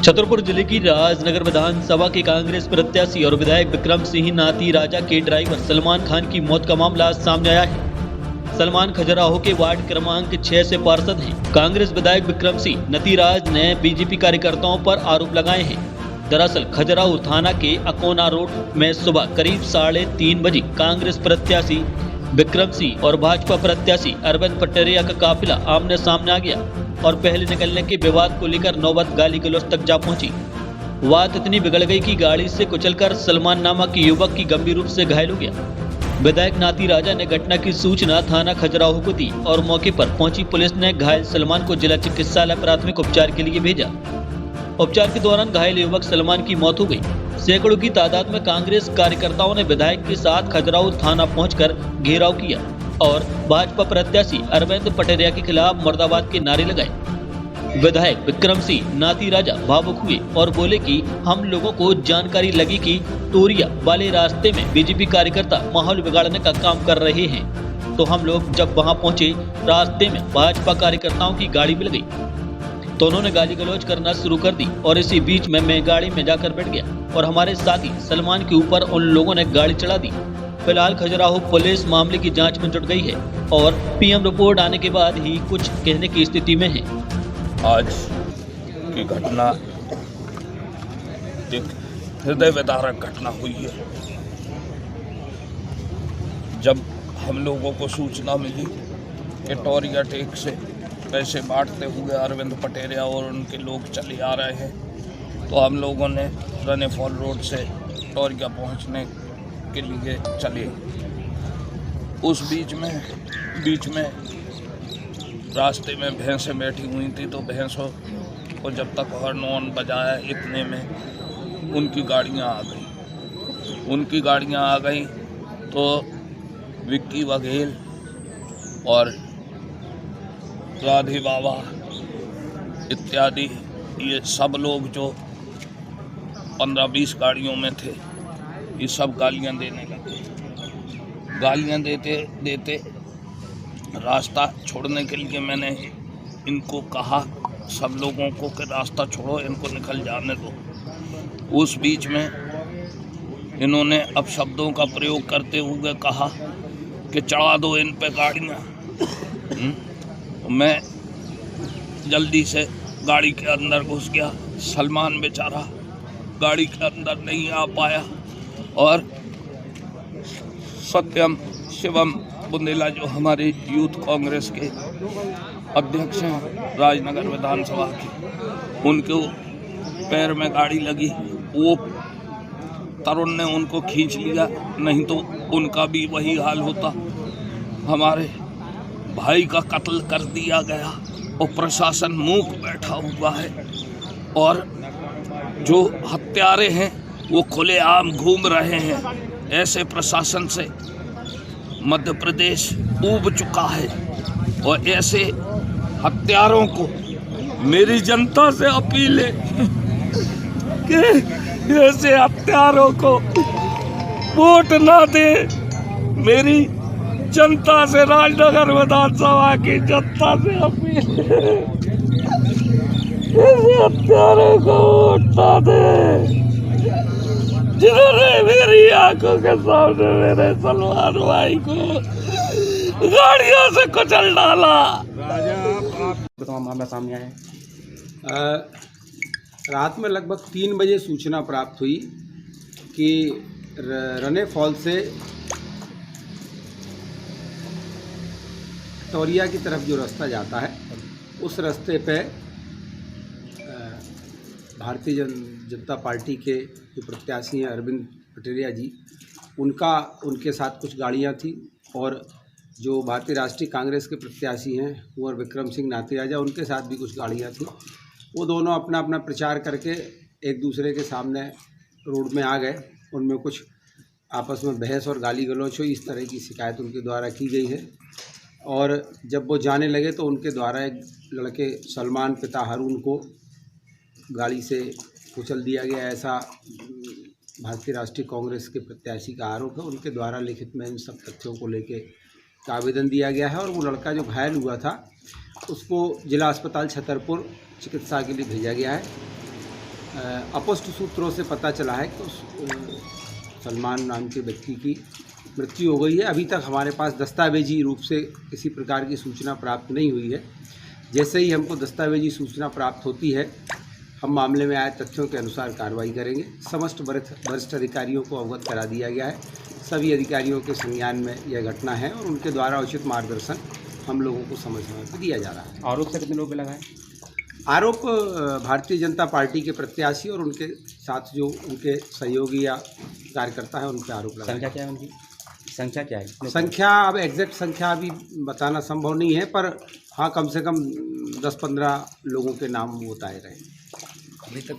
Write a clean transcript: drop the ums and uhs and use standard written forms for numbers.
छतरपुर जिले की राजनगर विधानसभा के कांग्रेस प्रत्याशी और विधायक विक्रम सिंह नाती राजा के ड्राइवर सलमान खान की मौत का मामला सामने आया है। सलमान खजुराहो के वार्ड क्रमांक 6 से पार्षद हैं। कांग्रेस विधायक विक्रम सिंह नतीराज ने बीजेपी कार्यकर्ताओं पर आरोप लगाए हैं। दरअसल खजुराहो थाना के अकोना रोड में सुबह करीब 3:30 बजे कांग्रेस प्रत्याशी विक्रम सिंह और भाजपा प्रत्याशी अरविंद पटेरिया का काफिला आमने सामने आ गया और पहले निकलने के विवाद को लेकर नौबत गाली गलौज तक जा पहुंची। बात इतनी बिगड़ गई कि गाड़ी से कुचलकर सलमान नामक युवक की गंभीर रूप से घायल हो गया। विधायक नाती राजा ने घटना की सूचना थाना खजुराहो को दी और मौके पर पहुंची पुलिस ने घायल सलमान को जिला चिकित्सालय प्राथमिक उपचार के लिए भेजा। उपचार के दौरान घायल युवक सलमान की मौत हो गई। सैकड़ों की तादाद में कांग्रेस कार्यकर्ताओं ने विधायक के साथ खजुराहो थाना पहुंचकर घेराव किया और भाजपा प्रत्याशी अरविंद पटेरिया के खिलाफ मुर्दाबाद के नारे लगाए। विधायक विक्रम सिंह नाती राजा भावुक हुए और बोले कि हम लोगों को जानकारी लगी कि तोरिया वाले रास्ते में बीजेपी कार्यकर्ता माहौल बिगाड़ने का काम कर रहे हैं, तो हम लोग जब वहां पहुंचे रास्ते में भाजपा कार्यकर्ताओं की गाड़ी मिल गई तो उन्होंने गाली गलौज करना शुरू कर दी और इसी बीच में मैं गाड़ी में जाकर बैठ गया और हमारे साथी सलमान के ऊपर उन लोगों ने गाड़ी चढ़ा दी। फिलहाल खजुराहो पुलिस मामले की जांच में जुट गई है और पीएम रिपोर्ट आने के बाद ही कुछ कहने की स्थिति में है। आज की घटना एक हृदय विदारक घटना हुई है। जब हम लोगों को सूचना मिली कि टोरिया टेक से पैसे बांटते हुए अरविंद पटेरिया और उनके लोग चले आ रहे हैं, तो हम लोगों ने रने फॉल रोड से टोरिया पहुंचने के लिए चले। उस बीच में रास्ते में भैंसें बैठी हुई थी, तो भैंसों को जब तक हॉर्न बजाया इतने में उनकी गाड़ियां आ गई तो विक्की बघेल और राधे बाबा इत्यादि ये सब लोग जो 15-20 गाड़ियों में थे, ये सब गालियां देने लगे। गालियां देते रास्ता छोड़ने के लिए मैंने इनको कहा सब लोगों को कि रास्ता छोड़ो, इनको निकल जाने दो। उस बीच में इन्होंने अपशब्दों का प्रयोग करते हुए कहा कि चढ़ा दो इन पे गाड़ियाँ। मैं जल्दी से गाड़ी के अंदर घुस गया। सलमान बेचारा गाड़ी के अंदर नहीं आ पाया और सत्यम शिवम बुंदेला जो हमारे यूथ कांग्रेस के अध्यक्ष हैं राजनगर विधानसभा के, उनको पैर में गाड़ी लगी। वो तरुण ने उनको खींच लिया, नहीं तो उनका भी वही हाल होता। हमारे भाई का कत्ल कर दिया गया और प्रशासन मूक बैठा हुआ है और जो हत्यारे हैं वो खुलेआम घूम रहे हैं। ऐसे प्रशासन से मध्य प्रदेश ऊब चुका है और ऐसे हत्यारों को मेरी जनता से अपील है कि ऐसे हत्यारों को वोट ना दे। मेरी जनता से, राजनगर विधानसभा की जनता से अपील है, ऐसे हत्यारों को वोट ना दे जिन्होंने मेरी आंखों के सामने मेरे सलमान भाई को गाड़ियों से कुचल डाला। मामला सामने आया रात में लगभग 3 बजे सूचना प्राप्त हुई कि रने फॉल से टोरिया की तरफ जो रास्ता जाता है उस रास्ते पे भारतीय जनता पार्टी के जो प्रत्याशी हैं अरविंद पटेरिया जी, उनके साथ कुछ गाड़ियां थी और जो भारतीय राष्ट्रीय कांग्रेस के प्रत्याशी हैं कुंवर विक्रम सिंह नाती राजा, उनके साथ भी कुछ गाड़ियां थी। वो दोनों अपना अपना प्रचार करके एक दूसरे के सामने रोड में आ गए। उनमें कुछ आपस में बहस और गाली गलौज हुई, इस तरह की शिकायत उनके द्वारा की गई है। और जब वो जाने लगे तो उनके द्वारा एक लड़के सलमान पिता हारून को गाड़ी से कुचल दिया गया, ऐसा भारतीय राष्ट्रीय कांग्रेस के प्रत्याशी का आरोप है। उनके द्वारा लिखित में इन सब तथ्यों को लेके आवेदन दिया गया है और वो लड़का जो घायल हुआ था उसको जिला अस्पताल छतरपुर चिकित्सा के लिए भेजा गया है अपस्थ सूत्रों से पता चला है कि सलमान नाम के व्यक्ति की मृत्यु हो गई है। अभी तक हमारे पास दस्तावेजी रूप से किसी प्रकार की सूचना प्राप्त नहीं हुई है। जैसे ही हमको दस्तावेजी सूचना प्राप्त होती है, हम मामले में आए तथ्यों के अनुसार कार्रवाई करेंगे। समस्त वरिष्ठ अधिकारियों को अवगत करा दिया गया है। सभी अधिकारियों के संज्ञान में यह घटना है और उनके द्वारा उचित मार्गदर्शन हम लोगों को समझने में दिया जा रहा है। आरोप से कितने लोग पे लगाए? आरोप भारतीय जनता पार्टी के प्रत्याशी और उनके साथ जो उनके सहयोगी या कार्यकर्ता है उन पर आरोप लगाए। संख्या क्या है उनकी? संख्या क्या है? संख्या अब एग्जैक्ट संख्या अभी बताना संभव नहीं है, पर हाँ कम से कम 10-15 लोगों के नाम बताए गए। अभी तक